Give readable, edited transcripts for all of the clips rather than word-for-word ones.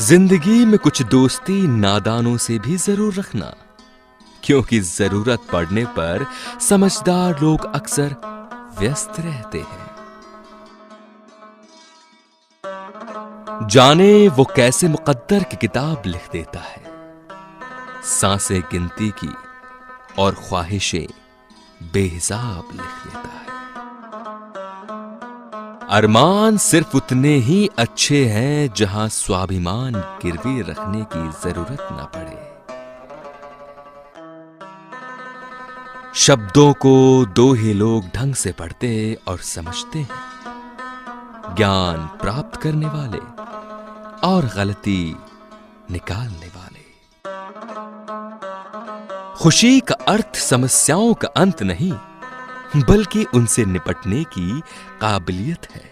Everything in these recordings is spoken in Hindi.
जिंदगी में कुछ दोस्ती नादानों से भी जरूर रखना, क्योंकि जरूरत पड़ने पर समझदार लोग अक्सर व्यस्त रहते हैं। जाने वो कैसे मुकद्दर की किताब लिख देता है, सांसें गिनती की और ख्वाहिशें बेहिसाब लिख देता है। अरमान सिर्फ उतने ही अच्छे हैं जहां स्वाभिमान गिरवी रखने की जरूरत ना पड़े। शब्दों को दो ही लोग ढंग से पढ़ते और समझते हैं, ज्ञान प्राप्त करने वाले और गलती निकालने वाले। खुशी का अर्थ समस्याओं का अंत नहीं, बल्कि उनसे निपटने की काबिलियत है।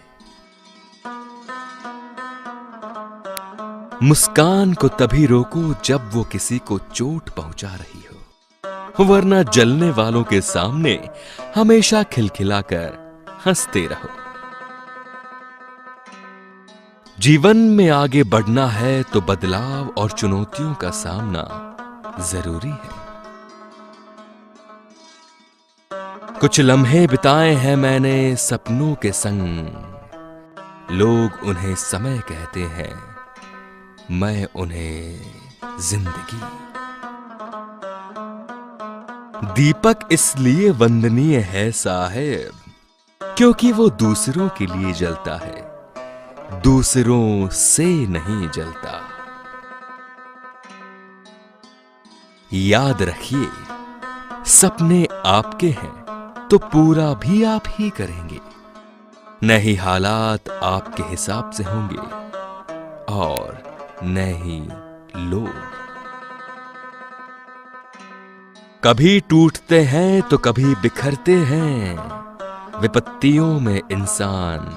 मुस्कान को तभी रोको जब वो किसी को चोट पहुंचा रही हो, वरना जलने वालों के सामने हमेशा खिलखिलाकर हंसते रहो। जीवन में आगे बढ़ना है तो बदलाव और चुनौतियों का सामना जरूरी है। कुछ लम्हे बिताए हैं मैंने सपनों के संग, लोग उन्हें समय कहते हैं, मैं उन्हें जिंदगी। दीपक इसलिए वंदनीय है साहब, क्योंकि वो दूसरों के लिए जलता है, दूसरों से नहीं जलता। याद रखिए, सपने आपके हैं तो पूरा भी आप ही करेंगे, नहीं हालात आपके हिसाब से होंगे और नहीं लोग। कभी टूटते हैं तो कभी बिखरते हैं, विपत्तियों में इंसान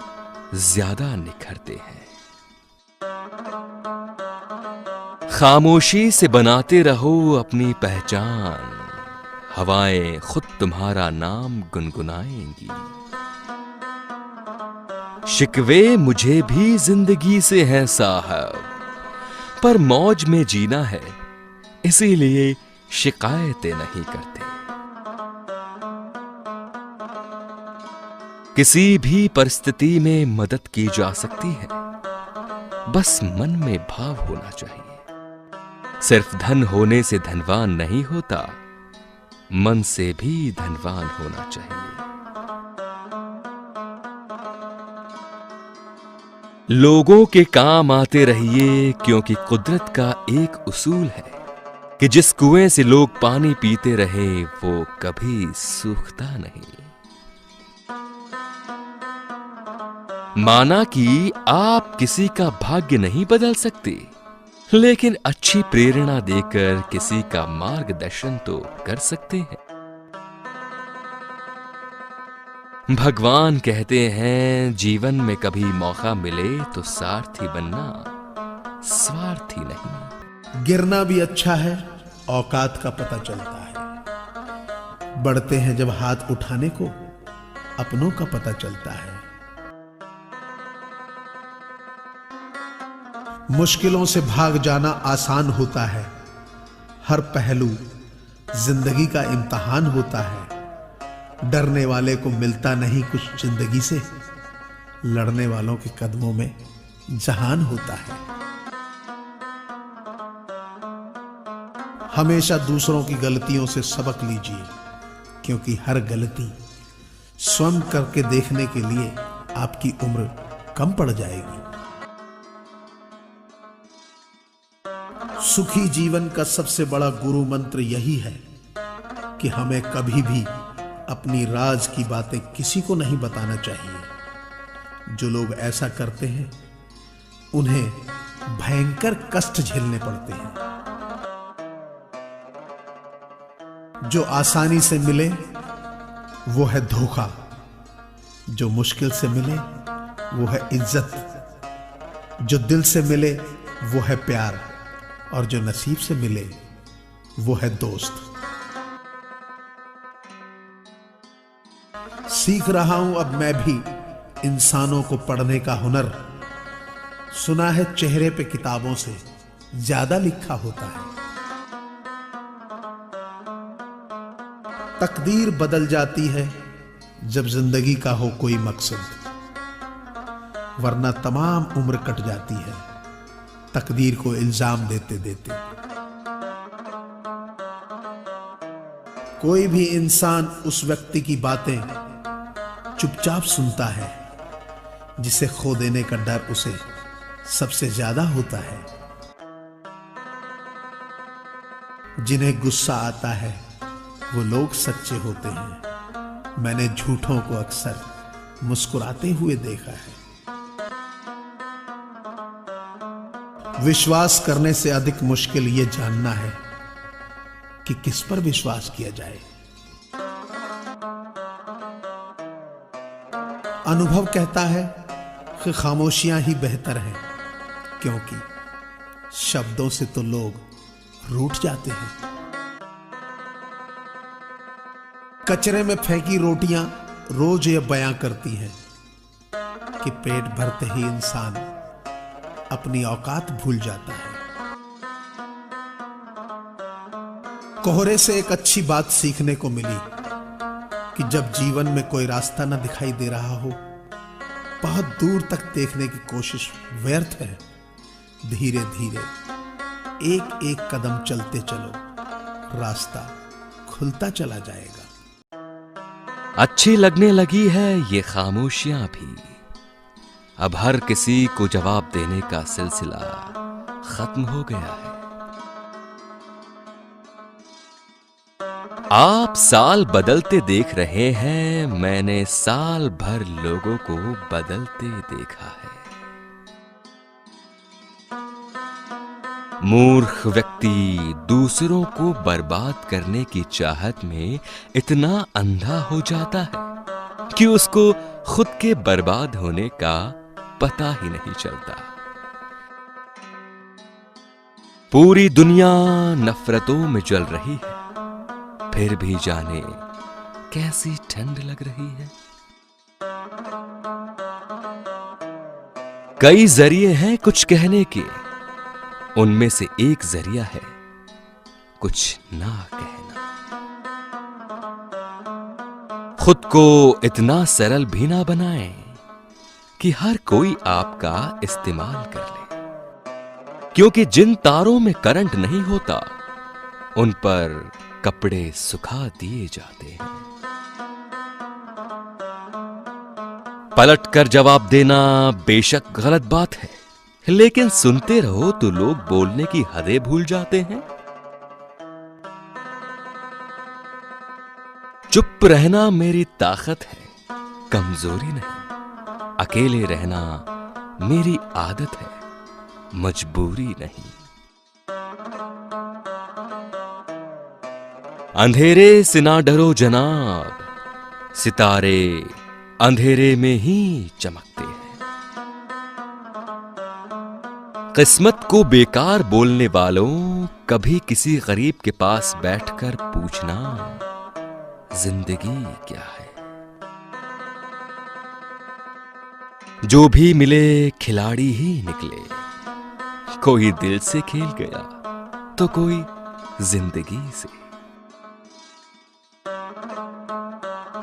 ज्यादा निखरते हैं। खामोशी से बनाते रहो अपनी पहचान, हवाएं खुद तुम्हारा नाम गुनगुनाएंगी। शिकवे मुझे भी जिंदगी से हैं साहब, पर मौज में जीना है इसीलिए शिकायतें नहीं करते। किसी भी परिस्थिति में मदद की जा सकती है, बस मन में भाव होना चाहिए। सिर्फ धन होने से धनवान नहीं होता, मन से भी धनवान होना चाहिए। लोगों के काम आते रहिए, क्योंकि कुदरत का एक उसूल है कि जिस कुएं से लोग पानी पीते रहे वो कभी सूखता नहीं। माना कि आप किसी का भाग्य नहीं बदल सकते, लेकिन अच्छी प्रेरणा देकर किसी का मार्गदर्शन तो कर सकते हैं। भगवान कहते हैं, जीवन में कभी मौका मिले तो सारथी बनना, स्वार्थी नहीं। गिरना भी अच्छा है, औकात का पता चलता है। बढ़ते हैं जब हाथ उठाने को, अपनों का पता चलता है। मुश्किलों से भाग जाना आसान होता है, हर पहलू जिंदगी का इम्तिहान होता है। डरने वाले को मिलता नहीं कुछ जिंदगी से, लड़ने वालों के कदमों में जहान होता है। हमेशा दूसरों की गलतियों से सबक लीजिए, क्योंकि हर गलती स्वयं करके देखने के लिए आपकी उम्र कम पड़ जाएगी। सुखी जीवन का सबसे बड़ा गुरु मंत्र यही है कि हमें कभी भी अपनी राज की बातें किसी को नहीं बताना चाहिए। जो लोग ऐसा करते हैं उन्हें भयंकर कष्ट झेलने पड़ते हैं। जो आसानी से मिले वो है धोखा, जो मुश्किल से मिले वो है इज्जत, जो दिल से मिले वो है प्यार, और जो नसीब से मिले वो है दोस्त। सीख रहा हूं अब मैं भी इंसानों को पढ़ने का हुनर, सुना है चेहरे पे किताबों से ज्यादा लिखा होता है। तकदीर बदल जाती है जब जिंदगी का हो कोई मकसद, वरना तमाम उम्र कट जाती है तकदीर को इल्जाम देते देते। कोई भी इंसान उस व्यक्ति की बातें चुपचाप सुनता है जिसे खो देने का डर उसे सबसे ज्यादा होता है। जिन्हें गुस्सा आता है वो लोग सच्चे होते हैं। मैंने झूठों को अक्सर मुस्कुराते हुए देखा है। विश्वास करने से अधिक मुश्किल ये जानना है कि किस पर विश्वास किया जाए। अनुभव कहता है कि खामोशियां ही बेहतर हैं, क्योंकि शब्दों से तो लोग रूठ जाते हैं। कचरे में फेंकी रोटियां रोज ये बयां करती हैं कि पेट भरते ही इंसान अपनी औकात भूल जाता है। कोहरे से एक अच्छी बात सीखने को मिली कि जब जीवन में कोई रास्ता न दिखाई दे रहा हो, बहुत दूर तक देखने की कोशिश व्यर्थ है। धीरे धीरे एक एक कदम चलते चलो, रास्ता खुलता चला जाएगा। अच्छी लगने लगी है ये खामोशियां भी। अब हर किसी को जवाब देने का सिलसिला खत्म हो गया है। आप साल बदलते देख रहे हैं, मैंने साल भर लोगों को बदलते देखा है। मूर्ख व्यक्ति दूसरों को बर्बाद करने की चाहत में इतना अंधा हो जाता है कि उसको खुद के बर्बाद होने का पता ही नहीं चलता। पूरी दुनिया नफरतों में जल रही है, फिर भी जाने कैसी ठंड लग रही है। कई जरिए हैं कुछ कहने के, उनमें से एक जरिया है कुछ ना कहना। खुद को इतना सरल भी ना बनाएं कि हर कोई आपका इस्तेमाल कर ले, क्योंकि जिन तारों में करंट नहीं होता उन पर कपड़े सुखा दिए जाते हैं। पलट कर जवाब देना बेशक गलत बात है, लेकिन सुनते रहो तो लोग बोलने की हदें भूल जाते हैं। चुप रहना मेरी ताकत है, कमजोरी नहीं। अकेले रहना मेरी आदत है, मजबूरी नहीं। अंधेरे से ना डरो जनाब, सितारे अंधेरे में ही चमकते हैं। किस्मत को बेकार बोलने वालों, कभी किसी गरीब के पास बैठकर पूछना जिंदगी क्या है। जो भी मिले खिलाड़ी ही निकले, कोई दिल से खेल गया तो कोई जिंदगी से।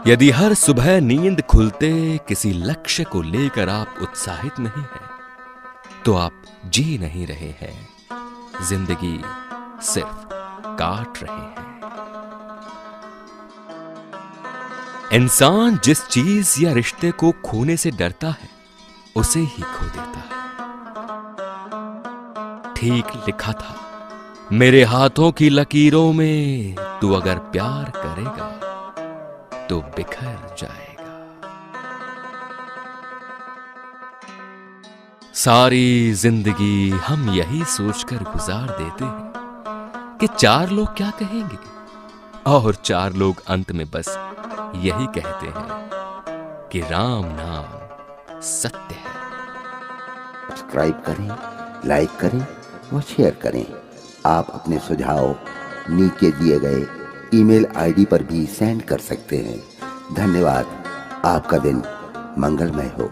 यदि हर सुबह नींद खुलते किसी लक्ष्य को लेकर आप उत्साहित नहीं हैं, तो आप जी नहीं रहे हैं, जिंदगी सिर्फ काट रहे हैं। इंसान जिस चीज या रिश्ते को खोने से डरता है, उसे ही खो देता है। ठीक लिखा था मेरे हाथों की लकीरों में, तू अगर प्यार करेगा तो बिखर जाएगा। सारी जिंदगी हम यही सोचकर गुजार देते हैं कि 4 लोग क्या कहेंगे, और 4 लोग अंत में बस यही कहते हैं कि राम नाम सत्य है। सब्सक्राइब करें, लाइक करें व शेयर करें। आप अपने सुझाव नीचे दिए गए ईमेल आईडी पर भी सेंड कर सकते हैं। धन्यवाद। आपका दिन मंगलमय हो।